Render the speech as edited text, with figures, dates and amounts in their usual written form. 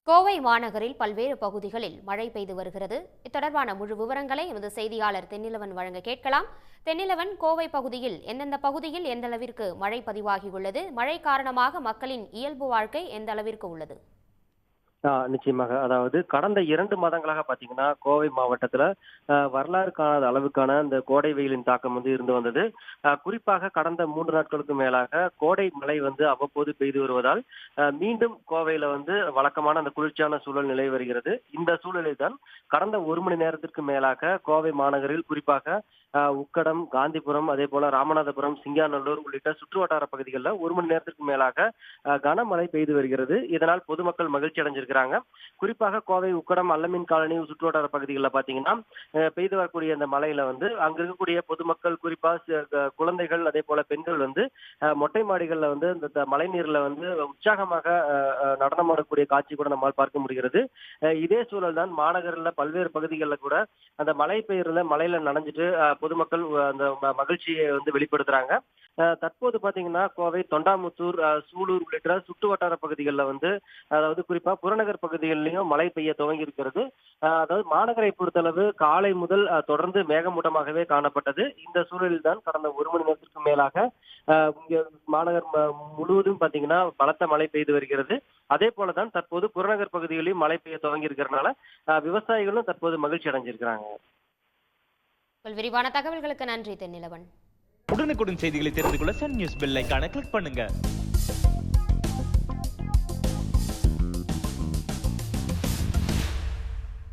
கோவை மாநகரில் பல்வேறு பகுதிகளில் மழை பெய்து வருகிறது. இத்தொடர்பான முழு விவரங்களை எமது செய்தியாளர் தென்னிலவன் வழங்க கேட்கலாம். தென்னிலவன், கோவை பகுதியில் எந்தெந்த பகுதியில் எந்த அளவிற்கு மழை பதிவாகியுள்ளது? மழை காரணமாக மக்களின் இயல்பு வாழ்க்கை எந்த அளவிற்கு உள்ளது? நிச்சயமாக. அதாவது கடந்த 2 மாதங்களாக பார்த்தீங்கன்னா, கோவை மாவட்டத்துல வரலாறு காணாத அளவுக்கான இந்த கோடை வெயிலின் தாக்கம் இருந்து வந்தது. குறிப்பாக கடந்த 3 நாட்களுக்கு மேலாக கோடை மழை அவ்வப்போது பெய்து வருவதால், மீண்டும் கோவையில வழக்கமான அந்த குளிர்ச்சியான சூழல் நிலவி வருகிறது. இந்த சூழலில் தான் கடந்த 1 மணி நேரத்திற்கு மேலாக கோவை மாநகரில் குறிப்பாக உக்கடம், காந்திபுரம், அதே போல ராமநாதபுரம், சிங்காநல்லூர் உள்ளிட்ட சுற்றுவட்டார பகுதிகளில் 1 மணி நேரத்திற்கு மேலாக கனமழை பெய்து வருகிறது. இதனால் பொதுமக்கள் மகிழ்ச்சி அடைஞ்சிருக்கிறாங்க. குறிப்பாக கோவை உக்கடம், அல்லமீன் காலனி சுற்றுவட்டார பகுதிகளில் பார்த்தீங்கன்னா, பெய்து வரக்கூடிய அந்த மழையில அங்க இருக்கக்கூடிய பொதுமக்கள், குறிப்பா குழந்தைகள், அதே போல பெண்கள் மொட்டை மாடிகள்ல இந்த மழை நீர்ல உற்சாகமாக நடனமாடக்கூடிய காட்சி கூட நம்மால் பார்க்க முடிகிறது. இதே சூழல் தான் மாநகரில் பல்வேறு பகுதிகளில் கூட அந்த மழை பெய்யறதுல மழையில நனைஞ்சிட்டு பொதுமக்கள் அந்த மகிழ்ச்சியை வெளிப்படுத்துறாங்க. தற்போது பாத்தீங்கன்னா கோவை தொண்டாமுத்தூர், சூலூர் உள்ளிட்ட சுற்று வட்டார பகுதிகளில் அதாவது குறிப்பா புறநகர் பகுதிகளிலும் மழை பெய்ய துவங்கி இருக்கிறது. அதாவது மாநகரை பொறுத்தளவு காலை முதல் தொடர்ந்து மேகமூட்டமாகவே காணப்பட்டது. இந்த சூழலில் தான் கடந்த 1 மணி நேரத்திற்கு மேலாக இங்க மாநகர் முழுவதும் பாத்தீங்கன்னா பலத்த மழை பெய்து வருகிறது. அதே போலதான் தற்போது புறநகர் பகுதிகளிலும் மழை பெய்ய துவங்கி இருக்கிறதுனால விவசாயிகளும் தற்போது மகிழ்ச்சி அடைஞ்சிருக்கிறாங்க. விரிவான தகவல்களுக்கு நன்றி தென்னிலவன். உடனுக்குடன் செய்திகளை தெரிந்து கொள்ள சன் நியூஸ் பெல் ஐகானை கிளிக் பண்ணுங்க.